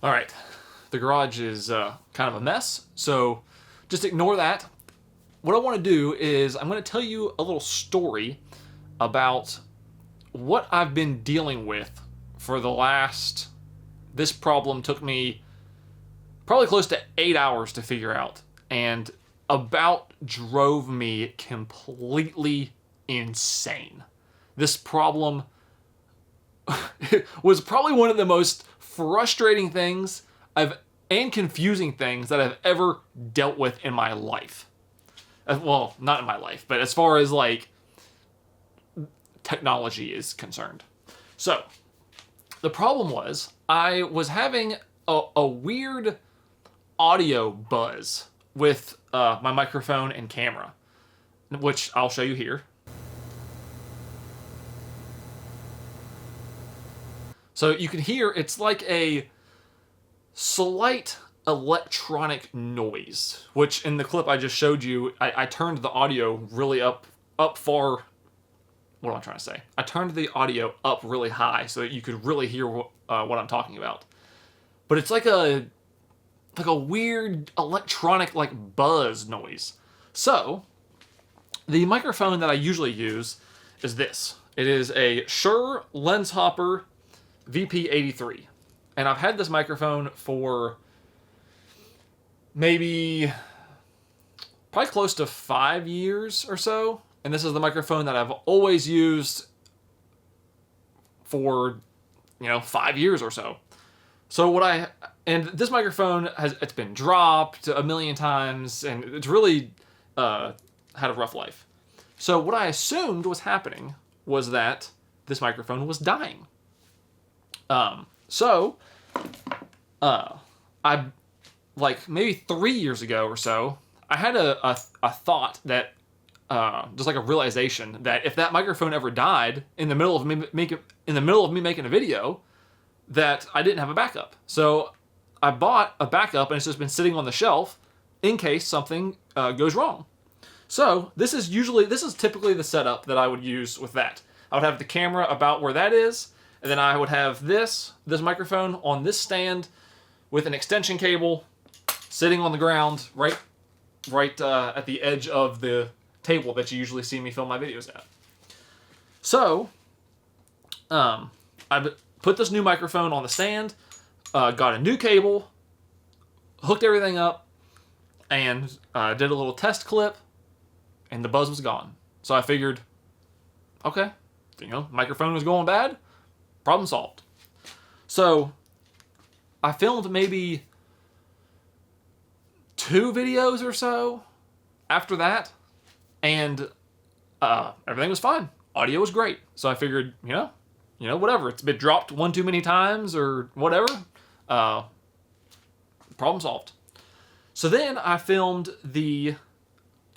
All right, the garage is kind of a mess, so just ignore that. What I want to do is I'm going to tell you a little story about what I've been dealing with for the last... This problem took me probably close to 8 hours to figure out, and about drove me completely insane. This problem was probably one of the most frustrating things and confusing things that I've ever dealt with in my life. Well, not in my life, but as far as like technology is concerned. So, the problem was I was having a weird audio buzz with my microphone and camera, which I'll show you here. So you can hear it's like a slight electronic noise, which in the clip I just showed you, I turned the audio really up far. What am I trying to say? I turned the audio up really high so that you could really hear what I'm talking about. But it's like a weird electronic like buzz noise. So the microphone that I usually use is this. It is a Shure Lens Hopper VP83. And I've had this microphone for probably close to 5 years or so. And this is the microphone that I've always used for, 5 years or so. So and this microphone it's been dropped a million times, and it's really had a rough life. So what I assumed was happening was that this microphone was dying. I, like maybe 3 years ago or so, I had a thought that, just like a realization that if that microphone ever died in the middle of me making a video, that I didn't have a backup. So I bought a backup, and it's just been sitting on the shelf in case something goes wrong. So this is typically the setup that I would use with that. I would have the camera about where that is, and then I would have this microphone on this stand with an extension cable sitting on the ground right at the edge of the table that you usually see me film my videos at. So, I put this new microphone on the stand, got a new cable, hooked everything up, and did a little test clip, and the buzz was gone. So I figured, okay, microphone was going bad, problem solved. So I filmed maybe 2 videos or so after that, and everything was fine. Audio was great. So I figured, whatever. It's been dropped one too many times or whatever. Problem solved. So then I filmed I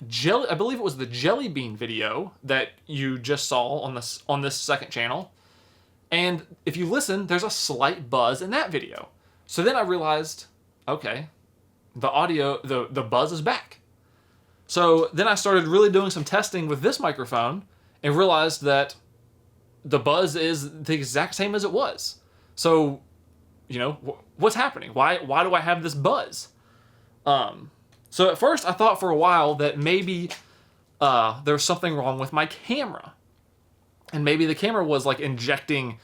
believe it was the jelly bean video that you just saw on this second channel. And if you listen, there's a slight buzz in that video. So then I realized, okay, the audio, the buzz is back. So then I started really doing some testing with this microphone and realized that the buzz is the exact same as it was. So, what's happening? Why do I have this buzz? So at first I thought for a while that maybe there's something wrong with my camera. And maybe the camera was like injecting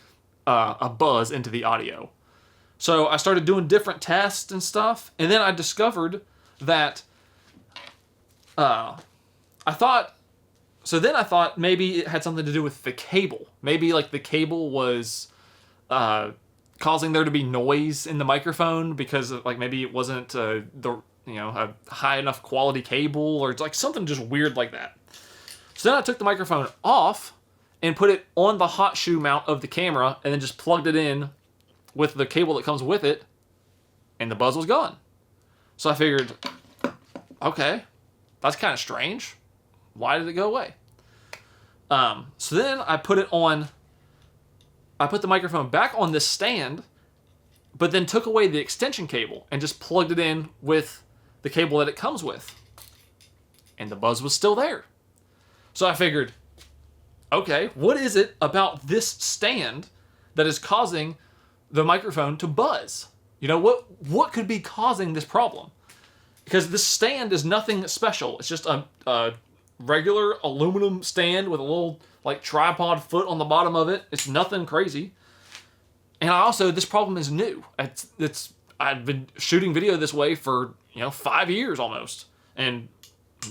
a buzz into the audio. So I started doing different tests and stuff, and then I discovered that I thought maybe it had something to do with the cable. Maybe like the cable was causing there to be noise in the microphone because like maybe it wasn't a high enough quality cable, or it's like something just weird like that. So then I took the microphone off and put it on the hot shoe mount of the camera, and then just plugged it in with the cable that comes with it, and the buzz was gone. So I figured, okay, that's kind of strange. Why did it go away? So then I put the microphone back on this stand, but then took away the extension cable and just plugged it in with the cable that it comes with. And the buzz was still there. So I figured, okay, what is it about this stand that is causing the microphone to buzz? You know, what could be causing this problem? Because this stand is nothing special. It's just a regular aluminum stand with a little like tripod foot on the bottom of it. It's nothing crazy. And this problem is new. I've been shooting video this way for 5 years almost, and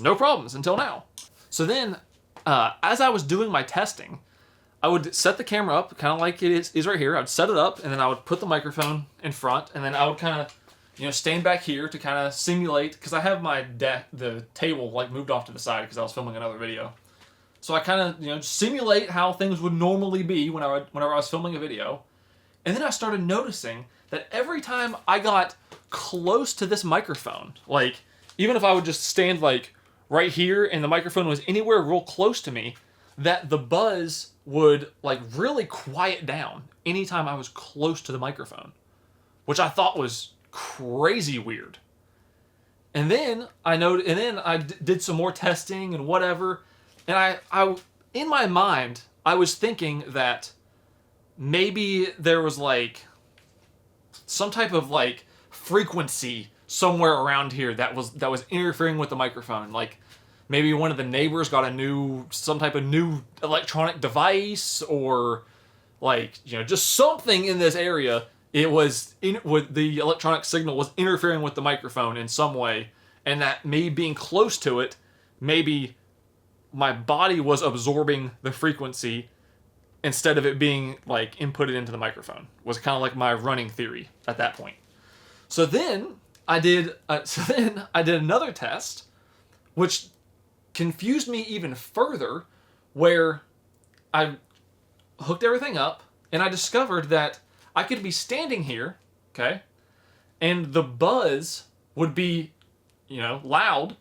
no problems until now. So then, as I was doing my testing, I would set the camera up kind of like it is right here. I'd set it up, and then I would put the microphone in front, and then I would kind of stand back here to kind of simulate, because I have the table like moved off to the side because I was filming another video. So I kind of simulate how things would normally be whenever I was filming a video. And then I started noticing that every time I got close to this microphone, like even if I would just stand like right here and the microphone was anywhere real close to me, that the buzz would like really quiet down anytime I was close to the microphone, which I thought was crazy weird. And then I did some more testing and whatever, and I in my mind I was thinking that maybe there was like some type of like frequency somewhere around here that was interfering with the microphone. Like maybe one of the neighbors got some type of new electronic device, or like just something in this area. The electronic signal was interfering with the microphone in some way, and that me being close to it, maybe my body was absorbing the frequency instead of it being like inputted into the microphone, was kind of like my running theory at that point. So then I did another test, which confused me even further, where I hooked everything up and I discovered that I could be standing here, okay, and the buzz would be, loud,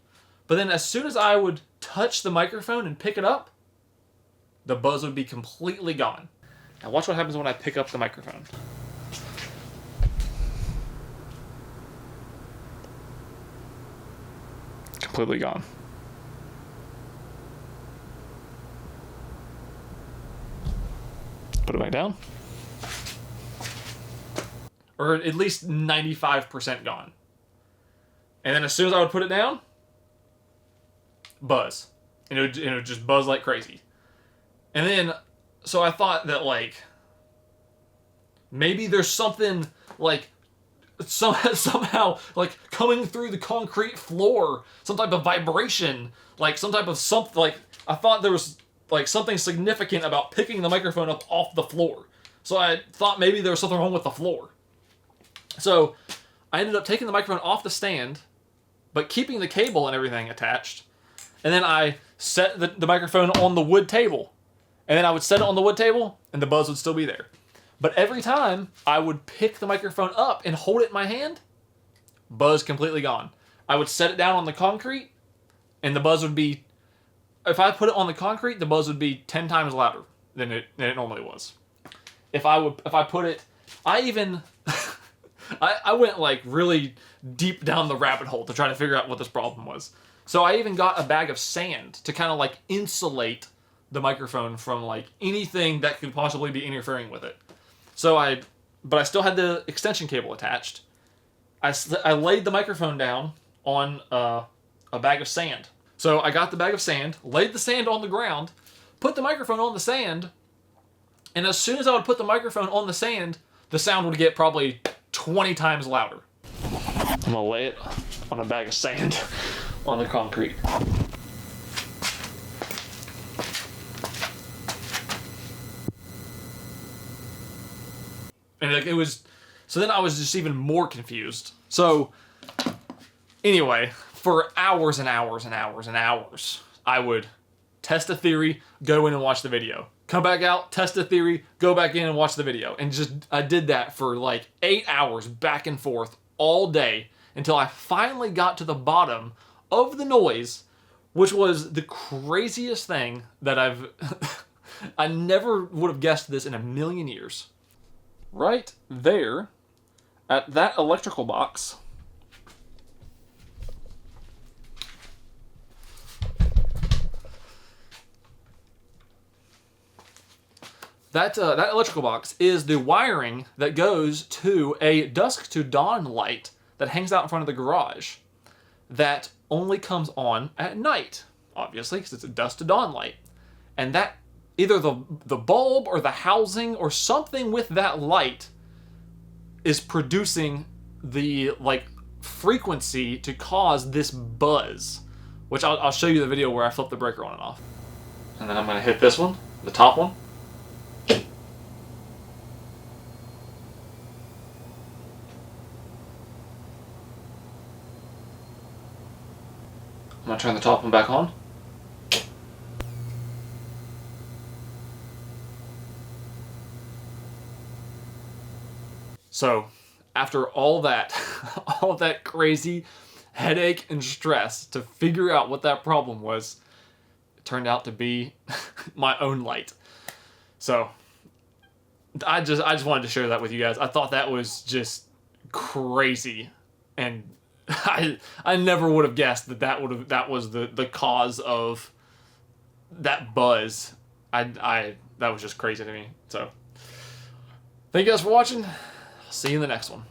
but then as soon as I would touch the microphone and pick it up, the buzz would be completely gone. Now watch what happens when I pick up the microphone. Completely gone. Put it back down. Or at least 95% gone. And then as soon as I would put it down, buzz. And it would just buzz like crazy. And then, so I thought that like, maybe there's something like, somehow like coming through the concrete floor, some type of vibration, like some type of something, like I thought there was like something significant about picking the microphone up off the floor. So I thought maybe there was something wrong with the floor. So I ended up taking the microphone off the stand, but keeping the cable and everything attached. And then I set the microphone on the wood table. And then I would set it on the wood table, and the buzz would still be there. But every time I would pick the microphone up and hold it in my hand, buzz completely gone. I would set it down on the concrete, and the buzz would be, if I put it on the concrete, the buzz would be 10 times louder than it normally was. If I put it, I even, I went like really deep down the rabbit hole to try to figure out what this problem was. So I even got a bag of sand to kind of like insulate the microphone from like anything that could possibly be interfering with it. But I still had the extension cable attached. I laid the microphone down on a bag of sand. So I got the bag of sand, laid the sand on the ground, put the microphone on the sand, and as soon as I would put the microphone on the sand, the sound would get probably 20 times louder. I'm gonna lay it on a bag of sand on the concrete. And like so then I was just even more confused. So anyway, for hours and hours and hours and hours, I would test a theory, go in and watch the video. Come back out, test a theory, go back in and watch the video. And I did that for like 8 hours back and forth all day until I finally got to the bottom of the noise, which was the craziest thing that I never would have guessed this in a million years. Right there, at that electrical box, that electrical box is the wiring that goes to a dusk to dawn light that hangs out in front of the garage that only comes on at night, obviously, because it's a dusk to dawn light. And that either the bulb or the housing or something with that light is producing the frequency to cause this buzz, which I'll show you the video where I flip the breaker on and off. And then I'm going to hit this one, the top one. I'm going to turn the top one back on. So, after all that, all that crazy headache and stress to figure out what that problem was, it turned out to be my own light. So, I just wanted to share that with you guys. I thought that was just crazy, and I never would have guessed that was the cause of that buzz. That was just crazy to me. So, thank you guys for watching. See you in the next one.